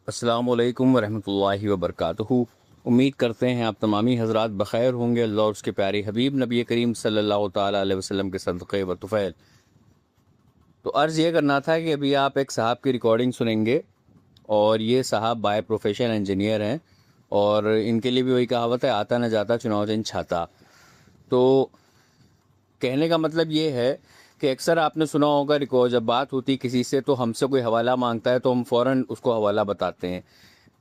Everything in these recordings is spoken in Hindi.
अस्सलामुअलैकुम वरहमतुल्लाहि वबरकातुहू। उम्मीद करते हैं आप तमामी हज़रात बख़ैर होंगे। अल्लाह और उसके प्यारे हबीब नबी करीम सल्लल्लाहु ताला अलैहि वसल्लम के सदक़े व तुफ़ैल। तो अर्ज़ ये करना था कि अभी आप एक साहब की रिकॉर्डिंग सुनेंगे और ये साहब बाय प्रोफेशन इंजीनियर हैं और इनके लिए भी वही कहावत है, आता न जाता चुनाव चिन्ह छाता। तो कहने का मतलब ये है कि अक्सर आपने सुना होगा रिकॉर्ड जब बात होती किसी से तो हमसे कोई हवाला मांगता है तो हम फ़ौरन उसको हवाला बताते हैं,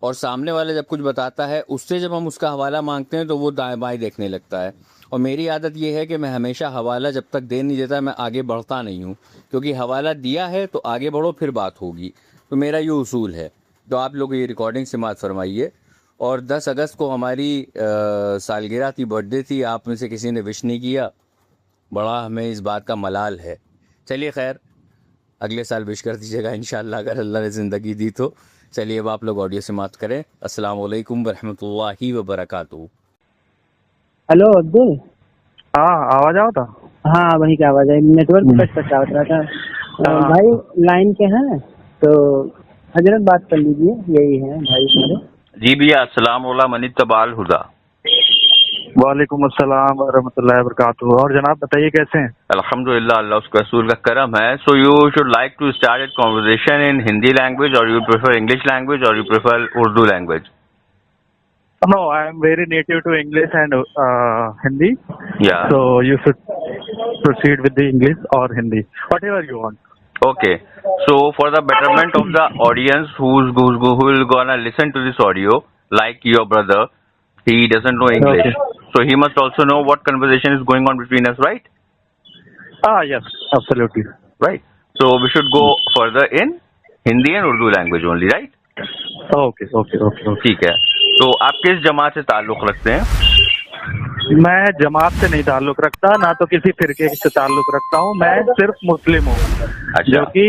और सामने वाला जब कुछ बताता है उससे जब हम उसका हवाला मांगते हैं तो वो दाएं बाएं देखने लगता है। और मेरी आदत ये है कि मैं हमेशा हवाला जब तक दे नहीं देता मैं आगे बढ़ता नहीं हूँ, क्योंकि हवाला दिया है तो आगे बढ़ो फिर बात होगी। तो मेरा ये उसूल है। तो आप लोग ये रिकॉर्डिंग समाअत फरमाइए। और 10 अगस्त को हमारी सालगिरह थी, बर्थडे थी, आप में से किसी ने विश नहीं किया, बड़ा हमें इस बात का मलाल है। चलिए खैर, अगले साल विश कर दीजिएगा इंशाअल्लाह, अगर अल्लाह ने ज़िंदगी दी तो। चलिए अब आप लोग ऑडियो समाअत करें। अस्सलाम वालेकुम वरहमतुल्लाहि वबरकातुहू। हेलो अब्दुल। हाँ, आवाज आओ था। हाँ वही क्या आवाज है, नेटवर्क कट कट रहा था। भाई लाइन के हैं तो हजरत बात कर लीजिए, यही है भाई हमारे। जी भैया, अस्सलाम वाला मनी तबाल हुदा। वालेकुम अस्सलाम वरहमतुल्लाहि वबरकातुहू। और जनाब बताइए कैसे हैं? अल्हम्दुलिल्लाह, अल्लाह उसके रसूल का करम है। So you should like to start it conversation in Hindi language और यू प्रेफर इंग्लिश लैंग्वेज और you prefer Urdu language? No, I am very native to English and Hindi. Yeah. So you should proceed with the English or Hindi, whatever you want. Okay. So for the betterment of the audience who will gonna listen to this audio, like your brother, he doesn't know English. Okay. So he must also know what conversation is going on between us, right? Yes, absolutely. Right. So we should go further in Hindi and Urdu language only, right? Okay. ठीक है। तो आप किस जमात से ताल्लुक़ रखते हैं? मैं जमात से नहीं ताल्लुक रखता, ना तो किसी फिरके से ताल्लुक रखता हूँ। मैं सिर्फ मुस्लिम हूँ, जो कि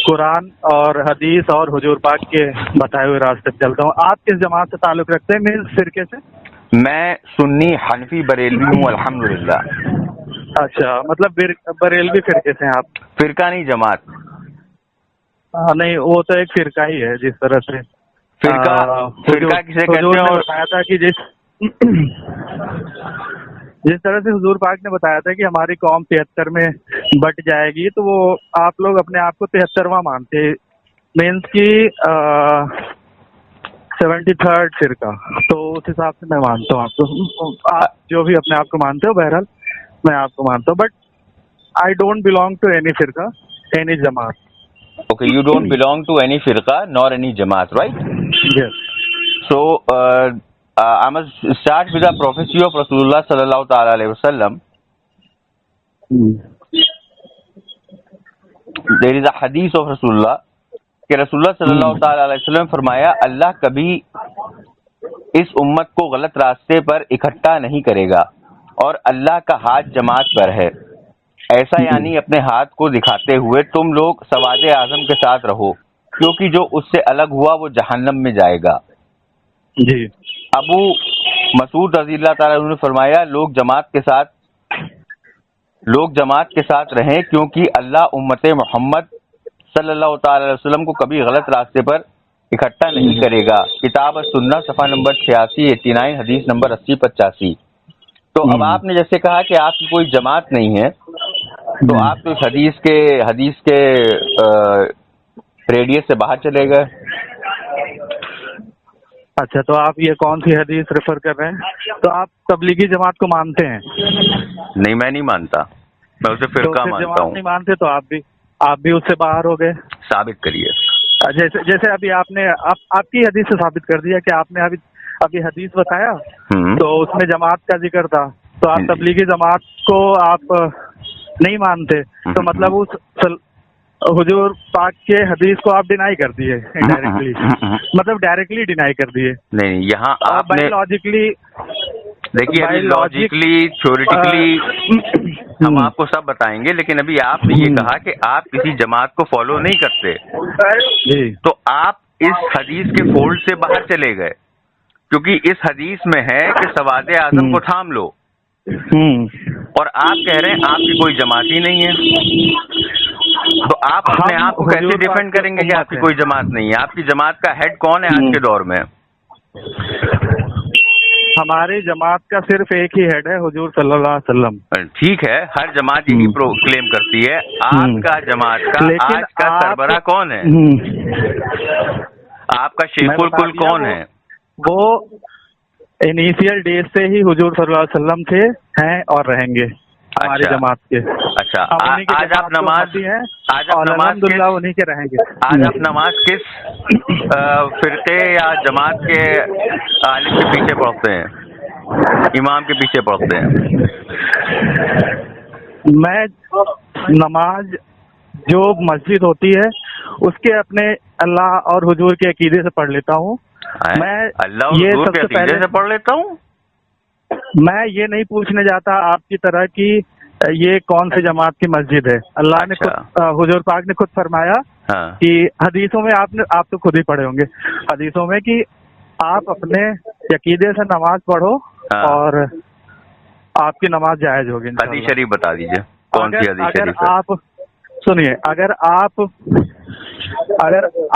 कुरान और हदीस और हुजूर पाक के बताए हुए रास्ते पे चलता हूँ। आप किस जमात से ताल्लुक रखते हैं, मेरे फिरके से? मैं सुन्नी हनफी बरेलवी हूँ, अल्हम्दुलिल्लाह। अच्छा, मतलब बरेलवी फिरके से हैं आप? फिरका नहीं, जमात। नहीं, वो तो एक फिरका ही है। जिस तरह से फिरका किसे कहते हैं? और बताया था कि जिस तरह से हुजूर पाक ने बताया था कि हमारी कौम 73 में बट जाएगी, तो वो आप लोग अपने आप को 73वां मानते, मीन्स की 73rd फिरका। तो उस हिसाब से मैं मानता हूँ आपको। आप जो भी अपने आप को मानते हो, बहरहाल मैं आपको मानता हूँ, but I don't belong to any फिरका, एनी जमात। Okay, you don't belong to any firqa nor any jamaat, right? Yes. So, I must start with the prophecy of Rasulullah sallallahu ta'ala alayhi wasallam. There is a hadith of Rasulullah कि Rasulullah sallallahu ta'ala alayhi wasallam फरमाया, अल्लाह कभी इस उम्मत को गलत रास्ते पर इकट्ठा नहीं करेगा और अल्लाह का हाथ जमात पर है। ऐसा यानी अपने हाथ को दिखाते हुए तुम लोग सवादे आजम के साथ रहो, क्योंकि जो उससे अलग हुआ वो जहन्नम में जाएगा। जी। अबू मसूद रज़ियल्लाहु ताला अन्हु ने फरमाया, लोग जमात के साथ रहें, क्योंकि अल्लाह उम्मत मोहम्मद सल्लल्लाहु ताला अलैहि वसल्लम को कभी गलत रास्ते पर इकट्ठा नहीं करेगा। किताब सुन्ना सफ़ा नंबर 86, 89, हदीस नंबर 80, 85। तो अब आपने जैसे कहा कि आपकी कोई जमात नहीं है, तो आप तो हदीस के रेडियस से बाहर चले गए। अच्छा, तो आप ये कौन सी हदीस रेफर कर रहे हैं? तो आप तबलीगी जमात को मानते हैं? नहीं, मैं नहीं मानता, मैं उसे फिरका मानता हूँ। नहीं मानते तो आप भी उससे बाहर हो गए। साबित करिए। जैसे अभी आपने आपकी हदीस से साबित कर दिया कि आपने अभी हदीस बताया, तो उसमें जमात का जिक्र था, तो आप तबलीगी जमात को आप नहीं मानते, तो मतलब उस हुजूर पाक के हदीस को आप डिनाई कर दिए डायरेक्टली, मतलब डायरेक्टली डिनाई कर दिए। नहीं, यहाँ आपने लॉजिकली देखिए, अभी लॉजिकली थ्योरेटिकली हम आपको सब बताएंगे, लेकिन अभी आपने ये कहा कि आप किसी जमात को फॉलो नहीं करते, तो आप इस हदीस के फोल्ड से बाहर चले गए, क्योंकि इस हदीस में है कि सवादे आजम को थाम लो, और आप कह रहे हैं आपकी कोई जमात ही नहीं है। तो आप अपने आप को कैसे हुजूर पाक डिफेंड की करेंगे कि उम्मत आपकी हैं। कोई जमात नहीं है? आपकी जमात का हेड कौन है आज के दौर में? हमारी जमात का सिर्फ एक ही हेड है, हुजूर सल्लल्लाहु अलैहि वसल्लम। ठीक है, हर जमात यही क्लेम करती है। आपका जमात का लेकिन आज का आप- सरबराह कौन है? आपका मैं शेखुल बता कुल दिया, कौन है? वो इनिशियल डेज से ही हुजूर सल्लल्लाहु अलैहि वसल्लम थे, हैं और रहेंगे हमारी अच्छा। जमात के। अच्छा, हम उन्हीं की आज आप जमात को नमाज उम्मती हैं आज आप और नमाज अल्हम्दुलिल्लाह किस उन्हीं के रहेंगे। आज आप नमाज किस फिरके या जमात के आलिम के पीछे पढ़ते हैं, इमाम के पीछे पढ़ते हैं? मैं नमाज जो मस्जिद होती है उसके अपने अल्लाह और हुजूर के अकीदे से पढ़ लेता हूँ। मैं अल्लाह और ये हुजूर के सबसे अकीदे पहले से पढ़ लेता हूँ। मैं ये नहीं पूछने जाता आपकी तरह कि ये कौन सी जमात की मस्जिद है। अल्लाह ने खुद, हुजूर पाक ने खुद फरमाया हाँ। कि हदीसों में आप तो खुद ही पढ़े होंगे हदीसों में कि आप अपने अकीदे से नमाज पढ़ो हाँ। और आपकी नमाज जायज होगी हदीस इंशाअल्लाह। शरीफ बता दीजिए, कौन सी हदीस अगर शरीफ है? आप सुनिए, अगर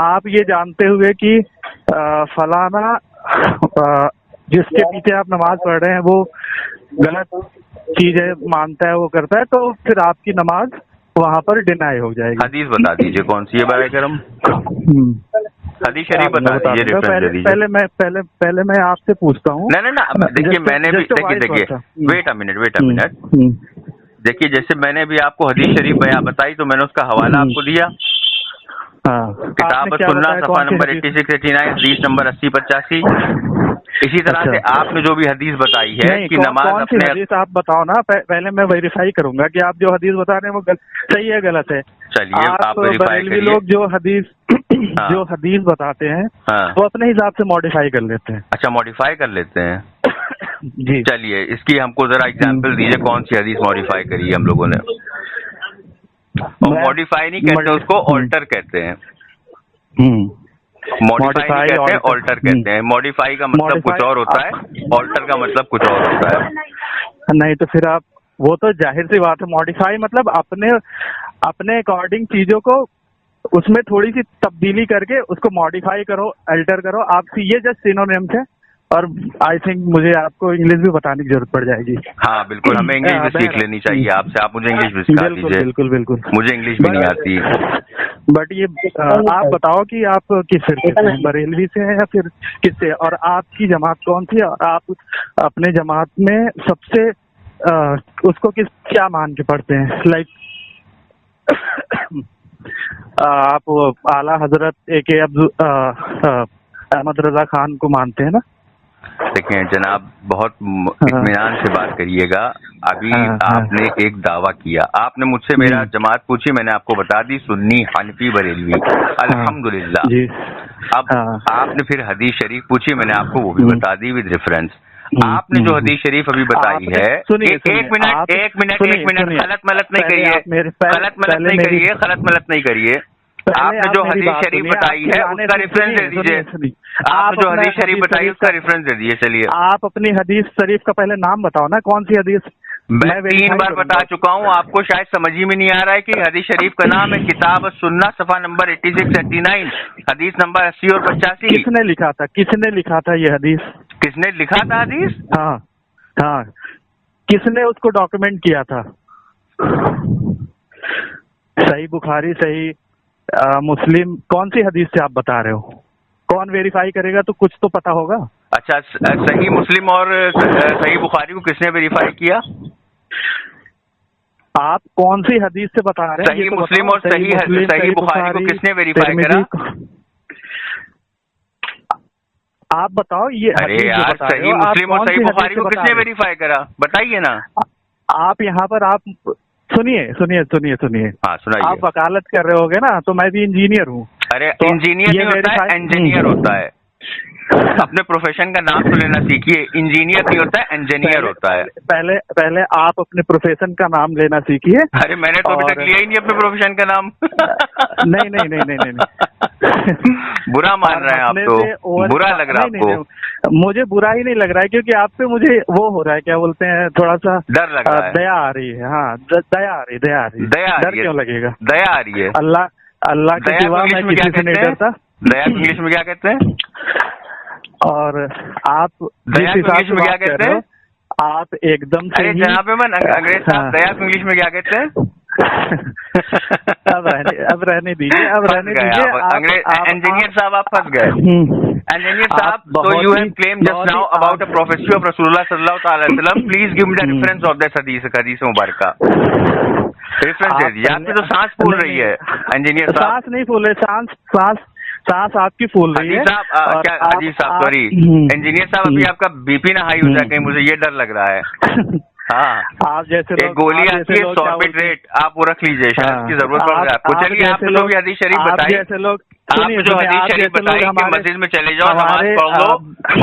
आप ये जानते हुए कि फलाना जिसके पीछे आप नमाज पढ़ रहे हैं वो गलत चीजें मानता है, वो करता है, तो फिर आपकी नमाज वहाँ पर डिनाई हो जाएगी। हदीस बता दीजिए कौन सी है बराए करम? हदीस शरीफ बता दीजिए, रेफरेंस दे दीजिए। पहले मैं आपसे पूछता हूँ। नहीं, देखिए मैंने भी देखिए वेट अ मिनट। देखिए जैसे मैंने भी आपको हदीस शरीफ बताई तो मैंने उसका हवाला आपको दिया। किताब सुन्ना सफा नंबर 86-89 हदीस नंबर 80-85। इसी तरह से आपने जो भी हदीस बताई है कि नमाज कौन सी हदीस आप बताओ ना, पहले मैं वेरीफाई करूंगा कि आप जो हदीस बता रहे हैं वो सही है गलत है। चलिए आप वेरीफाई बरेलवी करिए। लोग जो हदीस बताते हैं वो अपने हिसाब से मॉडिफाई कर लेते हैं। अच्छा, मॉडिफाई कर लेते हैं। जी चलिए इसकी हमको जरा एग्जांपल दीजिए, कौन सी हदीस मॉडिफाई करी है हम लोगों ने? और मॉडिफाई नहीं कहते उसको, ऑल्टर कहते हैं। मॉडिफाई नहीं कहते हैं, ऑल्टर कहते हैं। मॉडिफाई का मतलब कुछ और होता है, ऑल्टर का मतलब कुछ और होता है। नहीं तो फिर आप, वो तो जाहिर सी बात है, मॉडिफाई मतलब अपने अकॉर्डिंग चीजों को उसमें थोड़ी सी तब्दीली करके उसको मॉडिफाई करो, अल्टर करो। आप ये जस्ट सिनोनिम्स है और आई थिंक मुझे आपको इंग्लिश भी बताने की जरूरत पड़ जाएगी। हाँ बिल्कुल, हमें इंग्लिश भी सीख लेनी चाहिए आपसे। आप मुझे इंग्लिश भी सिखा दीजिए। बिल्कुल मुझे इंग्लिश भी नहीं आती। बट ये आप बताओ कि आप किस फिरके से हैं, बरेलवी से हैं या फिर किससे, और आपकी जमात कौन सी है, और आप अपने जमात में सबसे उसको क्या मान के पढ़ते हैं? लाइक आप आला हजरत AK अहमद रजा खान को मानते हैं ना? देखें जनाब, बहुत इत्मीनान से बात करिएगा। अभी आपने एक दावा किया, आपने मुझसे मेरा जमात पूछी, मैंने आपको बता दी सुन्नी हनफी बरेलवी, अल्हम्दुलिल्लाह। अब आपने फिर हदीस शरीफ पूछी, मैंने आपको वो भी बता दी विद रेफरेंस। आपने जो हदीस शरीफ अभी बताई है, एक मिनट, गलत मलत नहीं करिए। आपने जो हदीस शरीफ बताई है उसका रेफरेंस दे दीजिए। आपने जो हदीस शरीफ बताई उसका रेफरेंस दे दीजिए। चलिए आप अपनी हदीस शरीफ का पहले नाम बताओ ना, कौन सी हदीस? मैं 3 बार बता चुका हूँ, आपको शायद समझ ही में नहीं आ रहा है कि हदीस शरीफ का नाम है किताब सुन्ना सफा नंबर 86-89 हदीस नंबर 80 और 85। किसने लिखा था ये हदीस? किसने लिखा था हदीस? हाँ, किसने उसको डॉक्यूमेंट किया था? सही बुखारी, सही मुस्लिम, कौन सी हदीस से आप बता रहे हो? कौन वेरीफाई करेगा? तो कुछ तो पता होगा। अच्छा, सही मुस्लिम और सही बुखारी को किसने वेरीफाई किया? आप कौन सी हदीस से बता रहे हैं? सही मुस्लिम और सही बुखारी को किसने वेरीफाई करा? आप बताओ ये। अरे यार, सही मुस्लिम और सही बुखारी को किसने वेरीफाई करा, बताइए ना। आप यहाँ पर आप सुनिए। हाँ सुनाइए। आप वकालत कर रहे होगे ना, तो मैं भी इंजीनियर हूँ। अरे तो इंजीनियर नहीं होता है, इंजीनियर होता है। अपने प्रोफेशन का नाम तो लेना सीखिए। इंजीनियर नहीं होता है, इंजीनियर होता है। पहले आप अपने प्रोफेशन का नाम लेना सीखिए। अरे मैंने तो अभी तक लिया ही नहीं अपने प्रोफेशन का नाम। नहीं नहीं नहीं नहीं नहीं बुरा मान रहे हैं आप तो, बुरा लग रहा है आपको। मुझे बुरा ही नहीं लग रहा है, क्योंकि आप पे मुझे वो हो रहा है, क्या बोलते हैं, थोड़ा सा डर लग रहा है। दया आ रही है। हाँ, दया आ रही है। डर क्यों लगेगा? दया आ रही है। अल्लाह के सिवा मैं किसी से नहीं डरता। दया इंग्लिश में क्या कहते हैं? और आप दया इंग्लिश में क्या कहते हैं? आप एकदम से अरे जनाब अंग्रेज साहब, दया इंग्लिश में क्या कहते हैं? अब रहने दीजिए, अंग्रेज इंजीनियर साहब आप फंस गए। इंजीनियर साहब, so you have claimed just now about a prophecy of Rasulullah sallallahu alaihi wasallam. Please give me the reference of this हदीस मुबारका। रेफरेंस दे दीजिए। आपकी तो सांस फूल रही है इंजीनियर साहब। सांस नहीं फूल रही, सांस आपकी फूल रही है। हदीस साहब सॉरी इंजीनियर साहब, अभी आपका बीपी ना हाई हो जाए कहीं, मुझे ये डर लग रहा है। हाँ, आप जैसे एक गोली आती है 100 रुपए रेट, आप वो रख लीजिए, शायद इसकी जरूरत पड़ रहा है आपको। चलिए आप लोग हदीस शरीफ बताइए, आप जो हदीस शरीफ बताइए कि मस्जिद में चले जाओ, नमाज पढ़ लो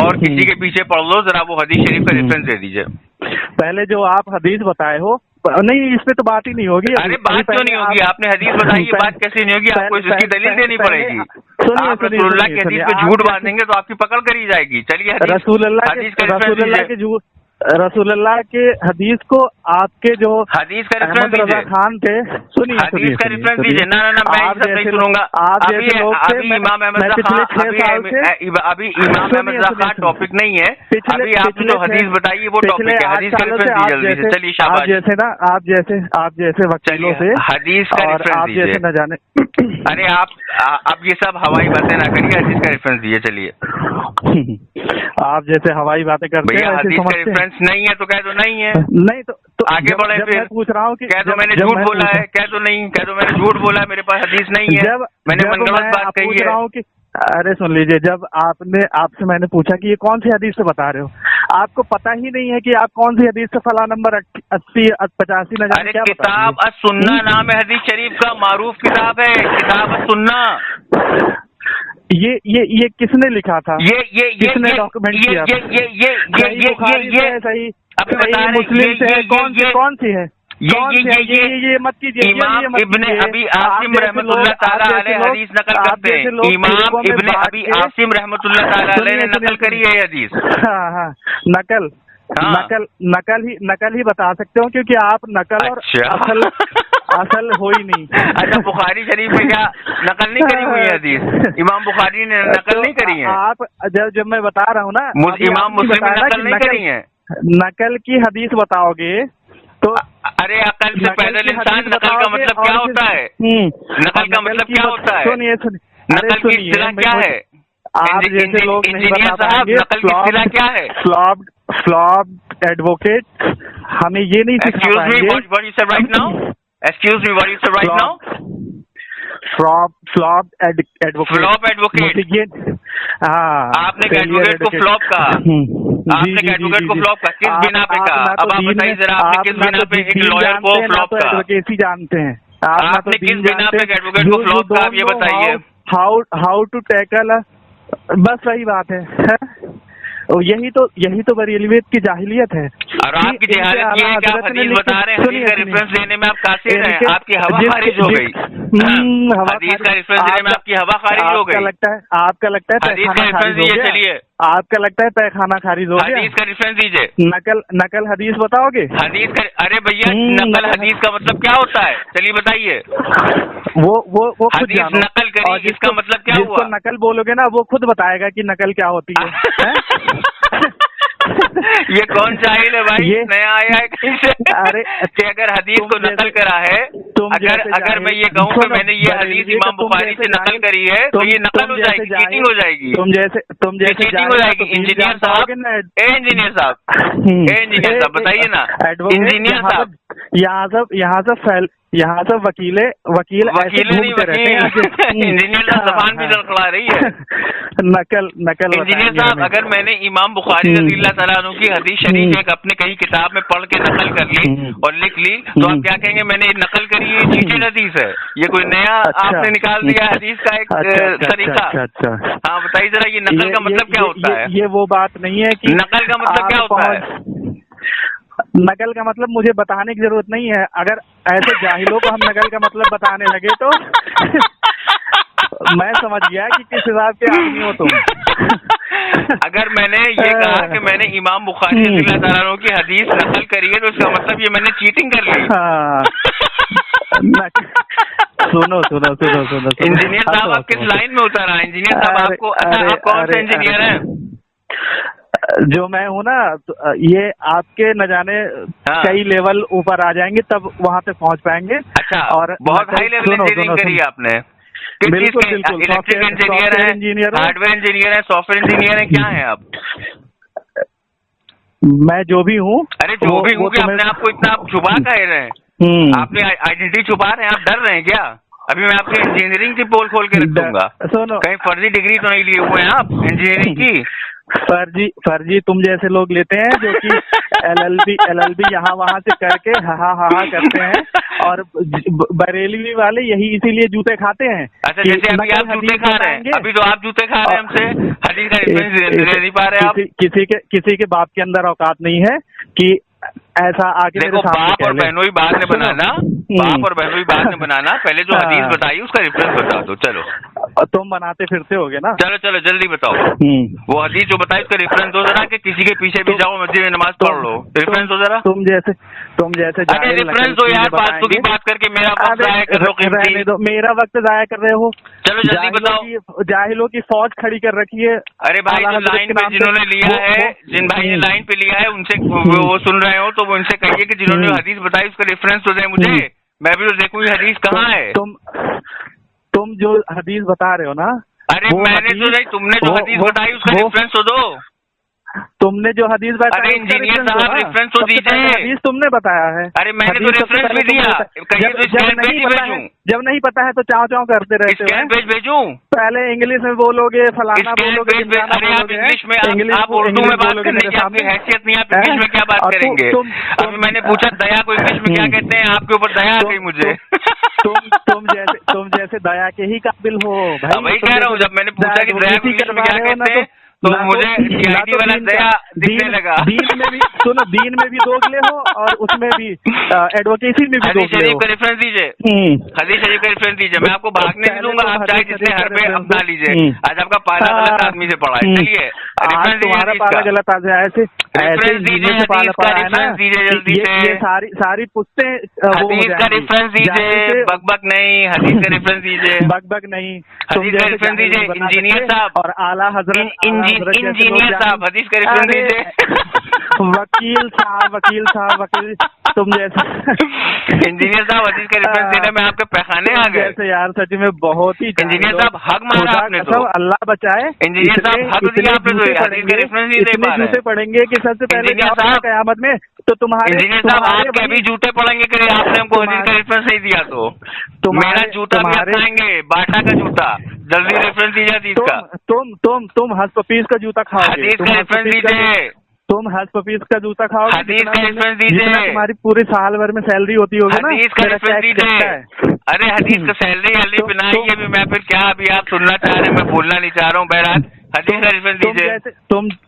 और किसी के पीछे पढ़ लो, जरा वो हदीस शरीफ का रेफरेंस दे दीजिए। पहले जो आप हदीस बताए हो, नहीं, इस पे तो बात ही नहीं होगी। अरे बात क्यों नहीं होगी? आपने हदीस बताई, ये बात कैसे नहीं होगी? आपको इसकी दलील देनी पड़ेगी। आप रसूलुल्लाह के हदीस पे झूठ बांधेंगे तो आपकी पकड़ करी जाएगी। चलिए रसूलुल्लाह के हदीस को आपके जो हदीस का रेफरेंस रजा खान थे, सुनिए हदीस का रेफरेंस दीजिए। ना मैं ये सब नहीं सुनूंगा। अभी इमाम अहमद खान टॉपिक नहीं है। अभी आपने जो हदीस बताई वो टॉपिक है। हदीस का रेफरेंस दीजिए जल्दी से। चलिए शाबाश। आप जैसे वकीलों से हदीस का रेफरेंस दीजिए। न जाने, अरे आप ये सब हवाई बातें ना करिए, हदीस का रेफरेंस दीजिए। चलिए, आप जैसे हवाई बातें करते हैं, हदीस का रेफरेंस नहीं है तो कह दो नहीं है। नहीं तो आगे बढ़े फिर। मैं पूछ रहा हूँ कि कह दो मैंने झूठ बोला है, कह दो नहीं, कह दो मैंने झूठ बोला है, मेरे पास हदीस नहीं है, मैंने मनगढ़ंत बात कही है। अरे सुन लीजिए, जब आपसे मैंने पूछा कि ये कौन सी हदीस से बता रहे हो, आपको पता ही नहीं है कि आप कौन सी हदीस से फला नंबर 80 85 न जाने क्या किताब सुन्ना नाम है हदीस शरीफ का, मारूफ किताब है किताब सुन्ना। ये किसने लिखा था? किसने डॉक्यूमेंट किया? ये सही अभी बता रहे मुस्लिम से है, कौन सी है? ये मत कीजिए। इमाम इब्ने अबी आसिम रहमतुल्लाह ताला अलैह हदीस नकल करते हैं। इमाम इब्ने अबी आसिम रहमतुल्लाह ताला अलैह ने नकल करी है हदीस। हाँ, नकल ही बता सकते हो, क्योंकि आप नकल और असल हो ही नहीं। अच्छा, बुखारी शरीफ में क्या नकल नहीं करी हुई है हदीस? इमाम बुखारी ने नकल नहीं करी है। आप जब मैं बता रहा हूँ ना, इमाम मुस्लिम ने नकल नहीं करी है। नकल की हदीस बताओगे तो अरे अकल से पैदल इंसान, नकल का मतलब क्या होता है? नकल का मतलब क्या होता है? सुनिए नकल की इस्तिलाह क्या है? आप जैसे लोग नहीं बता पाएंगे। नकल की इस्तिलाह क्या है? फ्लॉप्ड एडवोकेट, हमें ये नहीं सिखा पाएंगे। What you said right now? Excuse me, what you said right now? Flop advocate. हाँ, आपने एडवोकेट को फ्लॉप कहा। आपने एडवोकेट को फ्लॉप कहा, किस बिना पे कहा? अब आप बताइए जरा, आपने किस बिना पे एक लॉयर को फ्लॉप कहा? एडवोकेसी जानते हैं आपने किस बिना पे एडवोकेट को फ्लॉप कहा, आप ये बताइए। हाउ टू टैकल, बस वही बात है। यही तो बरेलवियत की जाहिलियत है। और आपकी जहालत ये है कि आप हदीस बता रहे हैं, हदीस का रेफरेंस देने में आप कासिर हैं, आपकी हवा खारिज हो गई। हदीस का रेफरेंस देने में आपकी हवा खारिज हो गई। आपका लगता है हदीस का रेफरेंस दीजिए। चलिए, आपका लगता है तहखाना खारिज हो गया। हदीस का रेफरेंस दीजिए। नकल हदीस बताओगे? हदीस का, अरे भैया नकल हदीस का मतलब क्या होता है? चलिए बताइए। वो खुद हदीस नकल करी, इसका मतलब क्या हुआ? नकल बोलोगे ना, वो खुद बताएगा कि नकल क्या होती है। ये कौन जाहिल है भाई? ये नया आया है कहीं से? अरे कि अगर हदीस को नकल करा है, अगर मैं ये कहूँ कि मैंने ये हदीस इमाम बुखारी से नकल करी है, तो ये नकल हो जाएगी, चीटिंग हो जाएगी। तुम जैसे चीटिंग हो जाएगी। इंजीनियर साहब बताइए ना। इंजीनियर साहब, यहाँ सब वकील ऐसे घूमते रहते हैं। इंजीनियर साहब जबान भी लड़खड़ा रही है। नकल इंजीनियर साहब, अगर मैंने इमाम बुखारी रज़ियल्लाहु ताला अन्हु की हदीस शरीफ एक अपने कहीं किताब में पढ़ के नकल कर ली और लिख ली, तो आप क्या कहेंगे? मैंने नकल करी, ये चीटिंग हदीस है, ये कोई नया आपने निकाल दिया हदीस का एक तरीका। हाँ बताइए जरा, ये नकल का मतलब क्या होता है? ये वो बात नहीं है कि नकल का मतलब क्या होता है? नकल का मतलब मुझे बताने की जरूरत नहीं है। अगर ऐसे जाहिलों को हम नकल का मतलब बताने लगे तो मैं समझ गया कि किस हिसाब के आदमी हो तुम। अगर मैंने ये कहा कि मैंने इमाम बुखारी रज़ियल्लाहु ताला अन्हु की हदीस नकल करी है, तो इसका मतलब ये मैंने चीटिंग कर ली। सुनो। इंजीनियर साहब, आप किस लाइन में उतर आए? इंजीनियर साहब आपको, अच्छा आप कौन से इंजीनियर हैं? जो मैं हूँ ना, तो ये आपके न जाने कई लेवल ऊपर आ जाएंगे, तब वहाँ पे पहुँच पाएंगे। अच्छा, और बहुत हाई लेवल इंजीनियरिंग करी है आपने। बिल्कुल। इलेक्ट्रिक इंजीनियर है, हार्डवेयर इंजीनियर है, सॉफ्टवेयर इंजीनियर है, क्या है आप? मैं जो भी हूँ। अरे जो भी हूँ, अपने आप को इतना आप छुपा कह रहे हैं? आपने आइडेंटिटी छुपा रहे हैं, आप डर रहे हैं क्या? अभी मैं आपकी इंजीनियरिंग की पोल खोल के रख दूंगा। सुनो, कहीं फर्जी डिग्री तो नहीं लिए हुए हैं आप इंजीनियरिंग की? फर्जी तुम जैसे लोग लेते हैं, जो कि एलएलबी यहाँ वहाँ से करके हा करते हैं, और बरेलवी वाले यही इसीलिए जूते खाते हैं। अच्छा, जैसे अभी आप जूते खा रहे हैं, अभी तो आप जूते खा रहे हैं हमसे, हदीस का रेफरेंस दे नहीं पा रहे आप। किसी के बाप के अंदर औकात नहीं है कि ऐसा आगे देखो, बाप और बहनों ही बाद में बनाना, बाप और बहनों ही बाद में बनाना, पहले जो हदीस बताई उसका रेफरेंस बता दो। चलो, तुम बनाते फिरते होगे ना। चलो जल्दी बताओ, वो हदीस जो बताई उसका रेफरेंस दो जरा, कि किसी के पीछे भी जाओ मस्जिद में नमाज पढ़ लो, रेफरेंस दो जरा। तुम जैसे अरे रेफरेंस दो यार, फालतू की बात करके मेरा वक्त जाया कर रहे हो। मेरा वक्त जाया कर रहे हो। चलो जल्दी बताओ। जाहिलों की फौज खड़ी कर रखी है। अरे भाई, जो लाइन पे जिन्होंने लिया है, जिन भाई ने लाइन पे लिया है, उनसे वो सुन रहे हो तो उनसे कहिए कि जिन्होंने हदीस बताई उसका रेफरेंस तो दें मुझे, मैं भी तो देखूं ये हदीस कहाँ है। तुम जो हदीस बता रहे हो ना, अरे मैंने तो नहीं, तुमने जो हदीस बताई उसका रेफरेंस तो दो। तुमने जो हदीस बताई, अरे इंजीनियर साहब रेफरेंस तो दीजिए। हदीस तुमने बताया है। अरे मैंने तो रेफरेंस भी दिया, कहिए तो स्कैन पेज ही भेजूं। जब नहीं पता है तो चाव करते रहते हो। स्कैन पेज भेजूं? पहले इंग्लिश में बोलोगे, फलाना बोलोगे, अरे आप इंग्लिश में, आप उर्दू में बात करने की आपकी हैसियत नहीं, आप इंग्लिश में क्या बात करेंगे? अभी मैंने पूछा दया को इंग्लिश में क्या कहते हैं, आपके ऊपर दया आ गई मुझे। तुम जैसे दया के ही काबिल हो भाई। वही कह रहा हूँ, जब मैंने पूछा कि दया को इंग्लिश में क्या कहते हैं, तो मुझे सीआईडी वाला दया दिखने लगा। दीन में भी सुनो, दीन में भी दोगले हो और उसमें भी एडवोकेसी में भी हदीस शरीफ का रेफरेंस दीजिए, हदीस शरीफ का रेफरेंस दीजिए। मैं आपको भागने नहीं दूंगा, आप चाहे जितने हर पे अपना लीजिए। आज आपका पाला गलत आदमी से पड़ा है। चलिए तुम्हारा पाला गलत आज ऐसे रेफरेंस दीजिए, हदीस का रेफरेंस दीजिए जल्दी से। ये सारी पुस्तें हदीस का रेफरेंस दीजिए, बकबक नहीं, हदीस का रेफरेंस दीजिए, बकबक नहीं, हदीस का रेफरेंस दीजिए। इंजीनियर साहब और आला हजरत इंजीनियर साहब हदीस का रेफरेंस दीजिए। वकील साहब तुम जैसे इंजीनियर साहब हदीस का रेफरेंस देने में आपके पैखाने आ गए। जैसे यार सच में बहुत ही। इंजीनियर साहब हक मारा आपने तो, अल्लाह बचाए। इंजीनियर साहब हक दिया आपने तो, हदीस का रेफरेंस नहीं दे पा रहे। जूते पड़ेंगे कि सबसे पहले कयामत में तो तुम्हारे। इंजीनियर साहब आपके भी जूते पड़ेंगे कि आपने हमको हदीस का रेफरेंस नहीं दिया तो मेरा जूता भी खाएंगे, बाटा का जूता। जल्दी रेफरेंस दीजिए हदीस का। तुम हंस पपीस का जूता खाओगे। हदीस का रेफरेंस दीजिए। तुम हंस पपीस का जूता खाओगे। हदीस का रेफरेंस दीजिए। तुम्हारी पूरे साल भर में सैलरी होती होगी ना। हदीस का रेफरेंस दीजिए। अरे हदीस का सैलरी बिना ही अभी मैं फिर क्या, अभी आप सुनना चाह रहे हैं, मैं बोलना नहीं चाह रहा हूँ। बहरहाल हदीस का रेफरेंस दीजिए।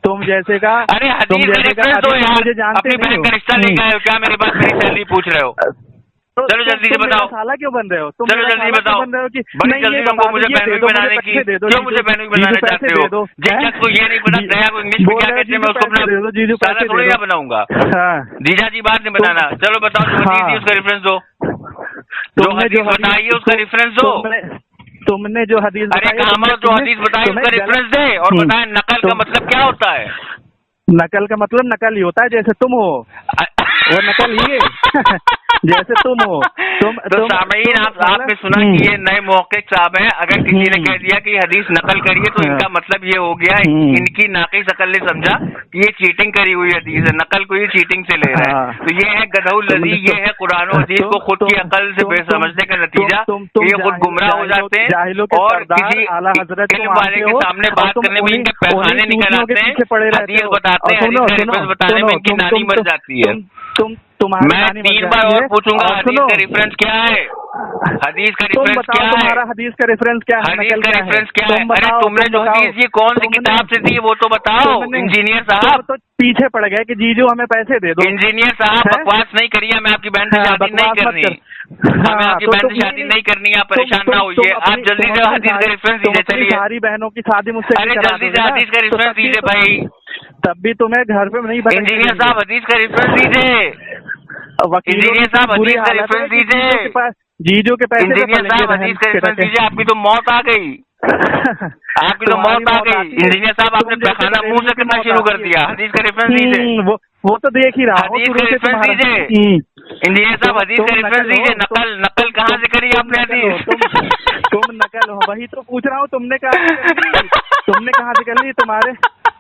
तुम जैसे का। अरे हदीस का रेफरेंस दो यार, अपनी बहन का रिश्ता लेके आए हो क्या? मेरे पास मेरी सैलरी पूछ रहे हो? चलो जल्दी से बताओ। साला क्यों बन रहे हो? चलो जल्दी बताओ। बड़ी जल्दी हमको मुझे बहनोई बनाने की, क्यों मुझे बहनोई बनाना चाहते हो? जिस शख्स को ये नहीं पता दया को इंग्लिश में क्या कहते हैं, मैं उसको अपना साला थोड़ी ना बनाऊंगा। जीजा जी बात नहीं बनाना। चलो बताओ, जो हदीस थी उसका रेफरेंस दो, जो हदीस बताई है उसका रेफरेंस दो। तुमने जो हदीस, अरे कहां जो हदीस बताई उसका रेफरेंस दे और बताए नकल का मतलब क्या होता है। नकल का मतलब नकल ही होता है जैसे तुम हो, वो नकल ही है। जैसे तुम हो तो सामीन आपने सुना कि ये नए मुहक्किक साहब हैं। अगर किसी ने कह दिया कि हदीस नकल करिए तो इनका मतलब ये हो गया इनकी नाक़िस अकल ने समझा कि ये चीटिंग करी हुई हदीस है, नकल को ये चीटिंग से ले रहे हैं। तो ये है गधौल लजी, ये है कुरान और हदीस को खुद की अकल से बेसमझने का नतीजा। ये खुद गुमराह हो जाते हैं और किसी इल्म वाले के सामने बात करने में इनके पैखाने निकल आते हैं, हदीस बताते हैं, हदीस का रेफरेंस बताने में इनकी नानी मर जाती है। मैं 3 बार और पूछूंगा, हदीस का रेफरेंस क्या है? हदीस का रेफरेंस क्या है? तुम्हारा हदीस का रेफरेंस क्या है? हदीस का रेफरेंस क्या है? अरे तुमने जो हदीस ये कौन सी किताब से दी वो तो बताओ इंजीनियर साहब। तो पीछे पड़ गए कि जीजू हमें पैसे दे दो। इंजीनियर साहब बकवास नहीं करिए, मैं आपकी बहन से शादी नहीं करनी, हमें आपकी बहन से शादी नहीं करनी, आप परेशान ना होइए। आप जल्दी से हदीस का रेफरेंस दीजिए। चलिए सारी बहनों की शादी मुझसे, अरे जल्दी से हदीस का रेफरेंस दीजिए भाई। तब भी तुम्हें घर पे नहीं। इंजीनियर साहब हदीस का रेफरेंस दीजिए। इंजीनियर साहब हदीस का रेफरेंस दीजिए। जीजू के पैसे। इंजीनियर साहब हदीस का रेफरेंस दीजिए। आपकी तो मौत आ गई, आपकी तो मौत आ गई। इंजीनियर साहब आपने पैखाना मुंह से करना शुरू कर दिया। हदीस का रेफरेंस दीजिए। वो तो देख ही रहा हूँ। हदीस का रेफरेंस दीजिए। इंजीनियर साहब हदीस का रेफरेंस दीजिए। नकल कहाँ से करी आपने हदीस? तुम नकल हो, वही तो पूछ रहा हूँ। तुमने कहाँ से कर ली?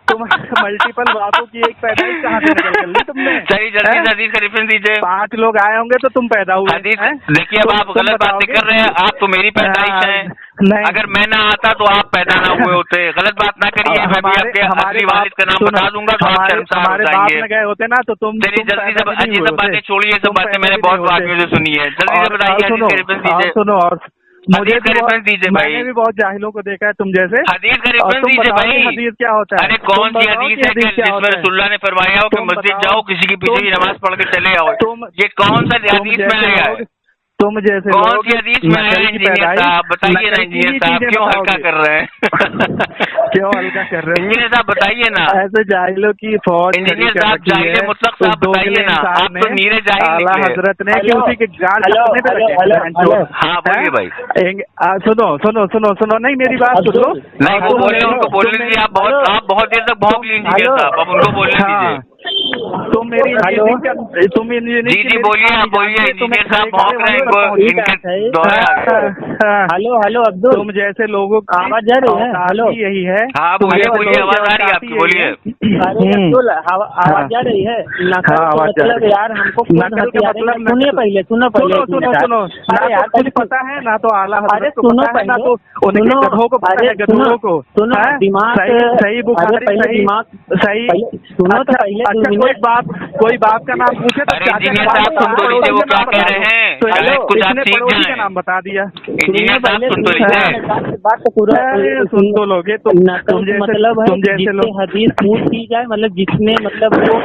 तुम मल्टीपल बातों की एक पैदाइश कहाँ से कर ली तुमने? सही, जल्दी से हदीस का रेफरेंस दीजिए। 5 लोग आए होंगे तो तुम पैदा हुए। हदीस देखिए, अब आप गलत बातें कर रहे हैं। आप तो मेरी पैदाइश हैं। अगर मैं ना आता तो आप पैदा ना हुए होते। गलत बात ना करिए। मैं भी आपके असली वालिद का नाम बता दूंगा तो आप शर्मसार हो जाएंगे। गए होते ना तो तुम। चलिए जल्दी से, ये सब बातें छोड़िए, सब बातें मैंने बहुत आदमियों से सुनी है। जल्दी से बताइए हदीस का रेफरेंस दीजिए। सुनो, और मुझे का रेफरेंस दीजिए भाई। मैंने भी बहुत जाहिलों को देखा है तुम जैसे। हदीस का रेफरेंस दीजिए भाई। हदीस क्या होता है? अरे कौन सी हदीस है जिसमें रसूलुल्लाह ने फरमाया हो कि मस्जिद जाओ, किसी की पीछे की नमाज पढ़ के चले आओ? ये कौन सा हदीस में आया है? तुम जैसे कौन सी हदीस में आया है? इंजीनियर साहब बताइए ना। इंजीनियर साहब क्यों हल्का कर रहे हैं? क्यों हल्का कर रहे हैं? इंजीनियर साहब बताइए ना। ऐसे जाहिलों की फौज। इंजीनियर साहब जाहिल मुतलक साहब बताइए ना। आप तो नीरे जाहिल आला हजरत ने उसी के गाल काटने पे लगे। हाँ बोलिए भाई। सुनो नहीं, मेरी बात सुनो। नहीं वो बोले, उनको बोलने दीजिए। आप बहुत देर तक भौंक ली इंजीनियर साहब, अब उनको बोलने दीजिए। तुम मेरी तुम जी बोलिए, आप बोलिए। इंजीनियर साहब भौंक रहे हैं, इनके दौरे आ गए। हेलो अब्दुल, तुम जैसे लोगों की आवाज जा रही है? हेलो, यही है। हाँ बोलिए, आवाज आ रही है आपकी, बोलिए। अरे अब्दुल, आवाज जा रही है? मतलब यार हमको सुनिए पहले, सुनो अरे यार कुछ पता है ना तो आला हज़रत को पता है ना तो उनके गधों को पता है, गधों को। सुनो दिमाग सही बुखारी सही सुनो तो पहले। अच्छा कोई बाप का नाम पूछे तो इंजीनियर साहब सुन तो लीजिए वो क्या कह रहे हैं। कुछ आप सीख पड़ोसी का जाएं। नाम बता दिया। इंजीनियर साहब सुन तो लीजिए। बात तो पूरा सुन तो लोगे तुम मतलब है जिससे हदीस पूछ की जाए, मतलब जिसने मतलब वो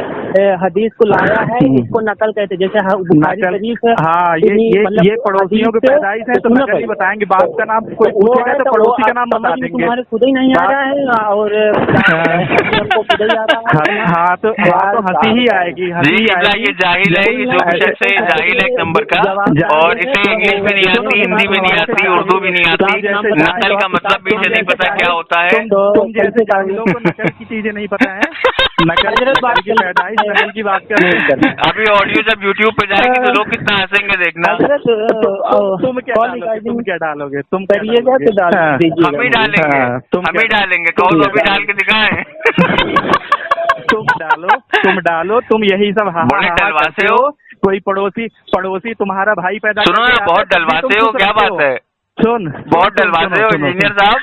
हदीस को लाया है इसको नकल कहते। जैसे बुखारी शरीफ। हाँ, ये पड़ोसियों की पैदाइश है तो नकल ही बताएंगे। बाप का नाम कोई पूछेगा तो पड़ोसी का नाम बता देंगे। तुम्हारे खुद ही नहीं आ रहा है और हमको खुद ही आ रहा है। हाँ तो हंसी ही आएगी। ये जाहिल है, ये जो विषय से जाहिल है एक नंबर का, और इसे इंग्लिश में नहीं आती, हिंदी में नहीं आती, उर्दू भी नहीं आती। नकल का मतलब भी इसे नहीं पता क्या होता है। तुम जैसे जाहिलों को नकल की चीजें नहीं पता है। नकल की पैदाइश, नकल की बात कर। अभी ऑडियो जब यूट्यूब पे जाएगी तो लोग कितना हंसेंगे देखना। तुम क्या डालोगे? तुम करिएगा तो डाल दीजिए। हम ही डालेंगे। कौन अभी डाल के दिखाएं? तुम डालो। तुम यही सब बड़े डलवासे हो। कोई पड़ोसी तुम्हारा भाई पैदा। सुनो ना, बहुत डलवासे हो। क्या बात है? सुन, बहुत डलवासे हो इंजीनियर साहब।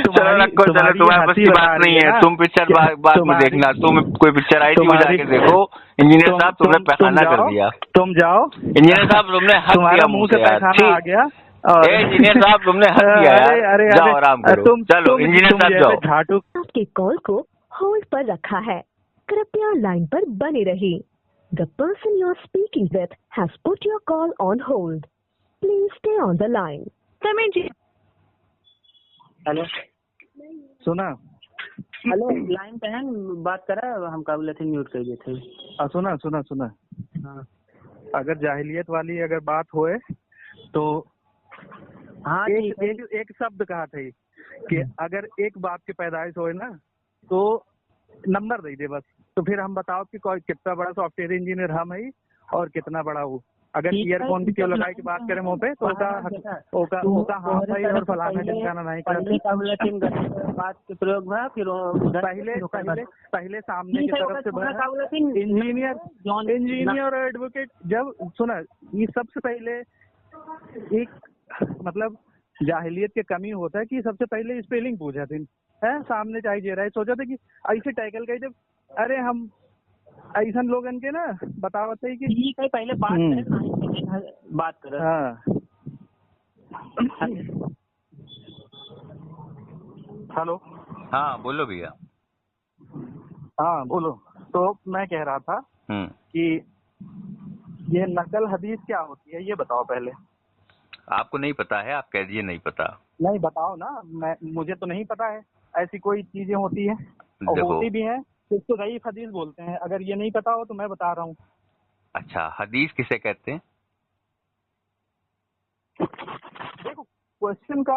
चलो रखो, चलो तुम्हारे बस की बात नहीं है। तुम पिक्चर बाद में देखना। तुम कोई पिक्चर आई थी वो जाके देखो। इंजीनियर साहब तुमने पैखाना कर दिया। तुम जाओ। इंजीनियर साहब तुमने हंस दिया मुंह से। पैखाना आ गया। इंजीनियर साहब तुमने हंस दिया यार। जाओ आराम करो। चलो इंजीनियर साहब जाओ। आपके कॉल को होल्ड पर रखा है, कृपया लाइन पर बने रहिए। The person you are speaking with has put your call on hold, please stay on the line. Sameer ji. Hello, सुना? हेलो, लाइन पे है, बात करा हम का बोले थे म्यूट कर दिए थे। सुना। हाँ, अगर जाहिलियत वाली अगर बात होए तो हाँ एक शब्द कहा था कि अगर एक बाप की पैदाइश होए ना तो नंबर दे दे बस। तो फिर हम बताओ कि कितना बड़ा सॉफ्टवेयर इंजीनियर हम है और कितना बड़ा वो। अगर ईयरफोन की क्यों लगाई की बात करें मुंह पे तो ओका हाँ भाई और फलाना ढिमकाना नहीं करते। बात के प्रयोग हुआ फिर पहले सामने की तरफ से इंजीनियर और एडवोकेट जब सुना ये सबसे पहले एक मतलब जाहिलियत के कमी होता है कि सबसे पहले स्पेलिंग पूछा थे है सामने चाहिए जे रहा है सोचा था कि ऐसे टैकल गई जब अरे हम ऐसा लोगन के ना बतावत है कि ठीक है पहले बात करें हाँ हेलो हाँ बोलो भैया। हाँ बोलो। तो मैं कह रहा था कि ये नकल हदीस क्या होती है ये बताओ पहले। आपको नहीं पता है, आप कह दिए नहीं पता। नहीं बताओ ना, मुझे तो नहीं पता है ऐसी कोई चीजें होती है और होती भी हैं तो इसको ज़ईफ हदीस बोलते हैं। अगर ये नहीं पता हो तो मैं बता रहा हूँ। अच्छा हदीस किसे कहते हैं? देखो क्वेश्चन का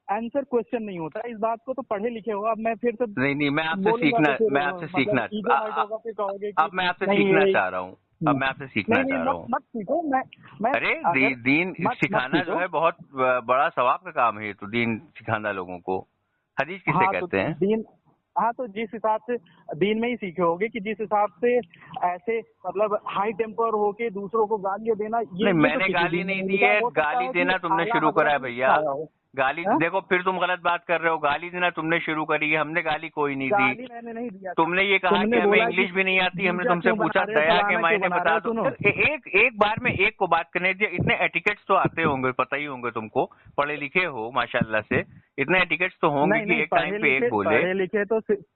आंसर क्वेश्चन नहीं होता इस बात को तो पढ़े लिखे हो। अब मैं फिर से नहीं मैं आपसे सीखना अब मैं आपसे सीखना चाह रहा हूँ। मत सीखो। मैं अरे दीन सिखाना जो है बहुत बड़ा सवाब का काम है। ये तो दीन सिखाना लोगों को। हदीस किसे कहते हैं? दीन हाँ तो जिस हिसाब से दीन में ही सीखे होगे कि जिस हिसाब से ऐसे मतलब हाई टेम्पर होके दूसरों को गालियां देना ये मैंने गाली नहीं दी है। गाली देना तुमने शुरू करा है भैया। गाली देखो फिर तुम गलत बात कर रहे हो। गाली देना तुमने शुरू करी है, हमने गाली कोई नहीं दी। मैंने नहीं दिया। तुमने ये कहा कि हमें इंग्लिश भी नहीं आती। हमने तुमसे पूछा दया के मायने बता दो। एक बार में एक को बात करने दिया। इतने एटिकेट्स तो आते होंगे, पता ही होंगे तुमको, पढ़े लिखे हो माशाल्लाह से। इतने एटिकेट्स तो होंगे कि एक टाइम पे एक बोले।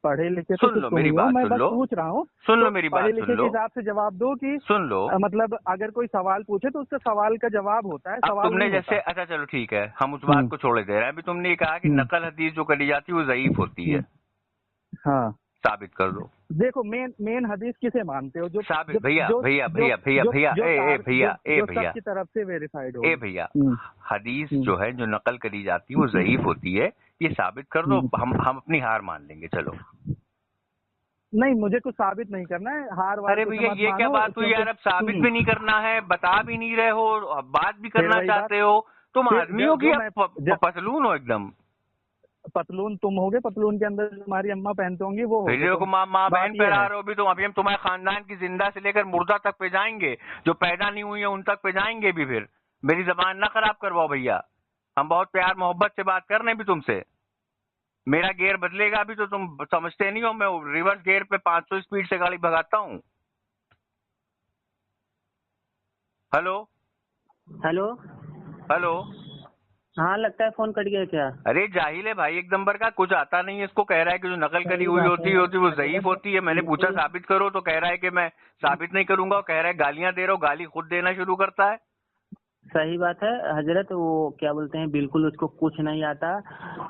पढ़े लिखे सुन लो मेरी बात, मैं पूछ रहा हूँ। सुन लो मेरी बात, सुन लो। हिसाब से जवाब दो कि सुन लो मतलब अगर कोई सवाल पूछे तो उसका सवाल का जवाब होता है। अब तुमने जैसे अच्छा चलो ठीक है हम उस बात को छोड़े दे रहे हैं। अभी तुमने ये कहा कि नकल हदीस जो करी जाती है वो ज़ईफ होती है। हाँ साबित कर दो। देखो मेन हदीस किसे मानते हो? जो साबित भैया की तरफ से वेरीफाइड हो। भैया हदीस जो है जो नकल करी जाती है वो ज़ईफ होती है, ये साबित कर दो। हम अपनी हार मान लेंगे। चलो नहीं मुझे कुछ साबित नहीं करना है हार। अरे भैया ये क्या बात हुई यार? अब साबित भी नहीं करना है, बता भी नहीं रहे हो, बात भी करना चाहते हो। तुम आदमियों की पतलून हो एकदम। पतलून तुम होगे, पतलून के अंदर तुम्हारी अम्मा पहनते होंगी वो को माँ बहन पहना रहे हो भी तुम। अभी हम तुम्हारे खानदान की जिंदा से लेकर मुर्दा तक पे जाएंगे, जो पैदा नहीं हुई है उन तक पे जाएंगे भी। फिर मेरी जबान ना खराब करवाओ भैया। हम बहुत प्यार मोहब्बत से बात कर रहे हैं भी तुमसे। मेरा गियर बदलेगा भी तो तुम समझते नहीं हो। मैं रिवर्स गियर पे 500 स्पीड से गाड़ी भगाता हूँ। हेलो हेलो हेलो हाँ लगता है फोन कट गया क्या? अरे जाहिल है भाई एक नंबर का, कुछ आता नहीं है इसको। कह रहा है कि जो नकल करी हुई होती वो ज़ईफ होती है। मैंने पूछा साबित करो तो कह रहा है कि मैं साबित नहीं करूंगा। कह रहा है गालियां दे रहा हूँ, गाली खुद देना शुरू करता है। सही बात है हजरत। वो क्या बोलते हैं बिल्कुल उसको कुछ नहीं आता।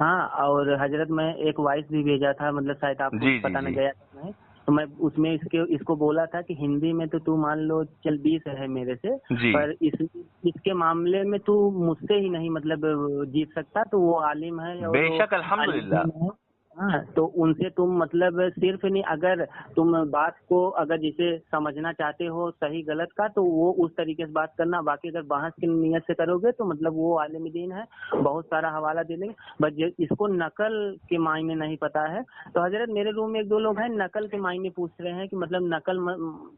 हाँ और हजरत मैं एक वॉइस भी भेजा था, मतलब शायद आपको पता नहीं गया था। तो मैं उसमें इसको बोला था कि हिंदी में तो तू मान लो चल 20 है मेरे से, पर इसके मामले में तू मुझसे ही नहीं मतलब जीत सकता। तो वो आलिम है और बेशक अल्हम्दुलिल्लाह। हाँ तो उनसे तुम मतलब सिर्फ नहीं, अगर तुम बात को अगर जिसे समझना चाहते हो सही गलत का तो वो उस तरीके से बात करना। बाकी अगर बहस की नियत से करोगे तो मतलब वो आलिम दीन है, बहुत सारा हवाला दे देंगे। बस इसको नकल के मायने नहीं पता है। तो हजरत मेरे रूम में एक दो लोग हैं नकल के मायने पूछ रहे हैं कि मतलब नकल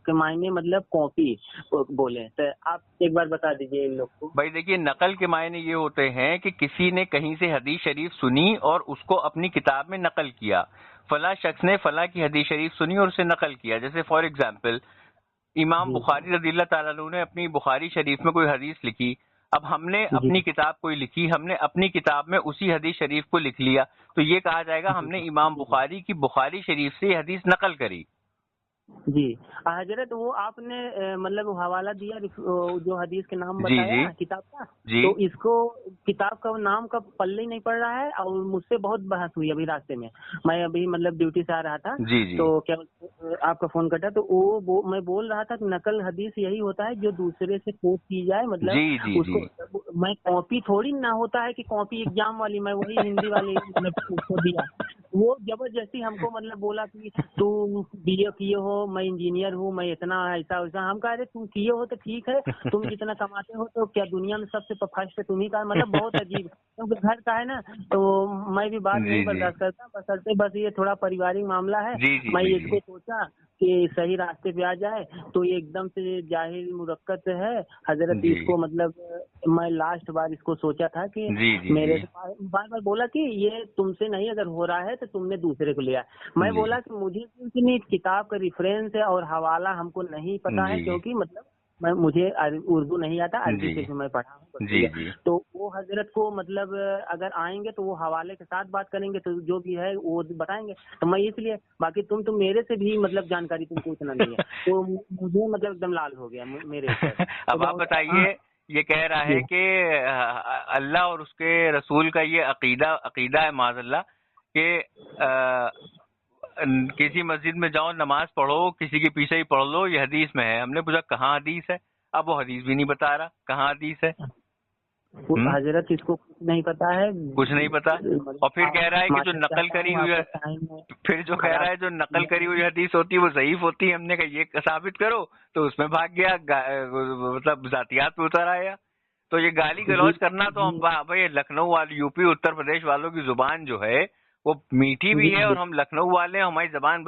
के मायने मतलब कॉपी बोले। तो आप एक बार बता दीजिए इन लोग को। भाई देखिए नकल के मायने ये होते हैं कि किसी ने कहीं से हदीस शरीफ सुनी और उसको अपनी किताब में नकल किया। फला शख्स ने फला की हदीस शरीफ सुनी और उसे नकल किया। जैसे फॉर एग्जाम्पल इमाम बुखारी रज़ियल्लाहु ताला अन्हु ने अपनी बुखारी शरीफ में कोई हदीस लिखी। अब हमने अपनी किताब कोई लिखी, हमने अपनी किताब में उसी हदीस शरीफ को लिख लिया, तो ये कहा जाएगा हमने इमाम बुखारी की बुखारी शरीफ से हदीस नकल करी। जी हजरत वो आपने मतलब हवाला दिया जो हदीस के नाम बताया किताब का, तो इसको किताब का नाम का पल्ले ही नहीं पड़ रहा है। और मुझसे बहुत बहस हुई अभी रास्ते में। मैं अभी मतलब ड्यूटी से आ रहा था तो क्या आपका फोन कटा। तो वो मैं बोल रहा था कि नकल हदीस यही होता है जो दूसरे से कोट की जाए। मतलब उसको मैं कॉपी थोड़ी ना होता है कि कॉपी एग्जाम वाली मैं वही हिंदी वाली मतलब उसको दिया वो जबरदस्ती हमको मतलब बोला कि तुम बीए किए हो, मैं इंजीनियर हूँ, मैं इतना ऐसा वैसा। हम कह रहे तुम किए हो तो ठीक है, तुम जितना कमाते हो तो क्या दुनिया में सबसे फर्स्ट तुम ही का, मतलब बहुत अजीब। क्योंकि घर का है ना, तो मैं भी बात जी, नहीं जी। बर्दाश्त करता, बसरते बस ये थोड़ा पारिवारिक मामला है। जी, जी, मैं जी, इसको सोचा कि सही रास्ते पे आ जाए, तो ये एकदम से जाहिर मुरक्कत है हजरत, जी। इसको मतलब मैं लास्ट बार इसको सोचा था कि जी, जी, मेरे जी। से बार बार बोला कि ये तुमसे नहीं अगर हो रहा है तो तुमने दूसरे को लिया। मैं जी। बोला कि मुझे इतनी किताब का रेफरेंस है और हवाला हमको नहीं पता है, जी। क्योंकि मतलब मुझे उर्दू नहीं आता, अरबी जी। सिर्फ मैं पढ़ा हूँ बस जी, ये। जी। तो वो हजरत को मतलब अगर आएंगे तो वो हवाले के साथ बात करेंगे, तो जो भी है वो बताएंगे। तो मैं इसलिए, बाकी तुम तो मेरे से भी मतलब जानकारी तुमको इतना नहीं है, तो मुझे मतलब एकदम लाल हो गया मेरे ऊपर। तो अब आप बहुत- बताइए, ये कह रहा है जी। कि अल्लाह और उसके रसूल का ये अकीदा है माज़अल्लाह कि किसी मस्जिद में जाओ, नमाज पढ़ो, किसी के पीछे ही पढ़ लो, ये हदीस में है। हमने पूछा कहाँ हदीस है, अब वो हदीस भी नहीं बता रहा कहाँ हदीस है। हजरत इसको कुछ नहीं पता है, कुछ नहीं पता। और फिर कह रहा है कि जो माता नकल चाहता करी हूँ हुई है, आपका टाइम फिर जो कह रहा है जो नकल करी हुई खराब। हदीस होती है वो ज़ईफ होती है। हमने कहा ये साबित करो, तो उसमें भाग गया, मतलब जातियात पे उतर आया। तो ये गाली गलौज करना, तो हम भाई लखनऊ वाले, यूपी उत्तर प्रदेश वालों की जुबान जो है वो मीठी भी है, और हम लखनऊ वाले, हमारी जुबान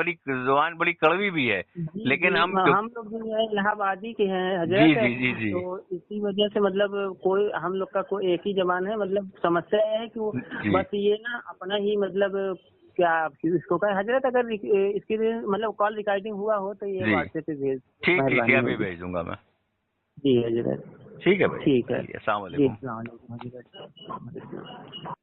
बड़ी कड़वी भी है। लेकिन हम लोग जो है इलाहाबादी के हैं जी, हजरत, जी, जी, जी, तो इसी वजह से मतलब कोई हम लोग का कोई एक ही जबान है। मतलब समस्या है कि वो जी। बस ये ना अपना ही मतलब क्या इसको कहे हजरत, अगर इसकी मतलब कॉल रिकॉर्डिंग हुआ हो तो ये जी। व्हाट्सएप पे भेज, ठीक, मेहरबानी अभी होगी। भेज दूंगा मैं। जी हजरत, ठीक है भाई, ठीक है चलिए, अस्सलाम जी, वालेकुम। अस्सलाम वालेकुम हजरत।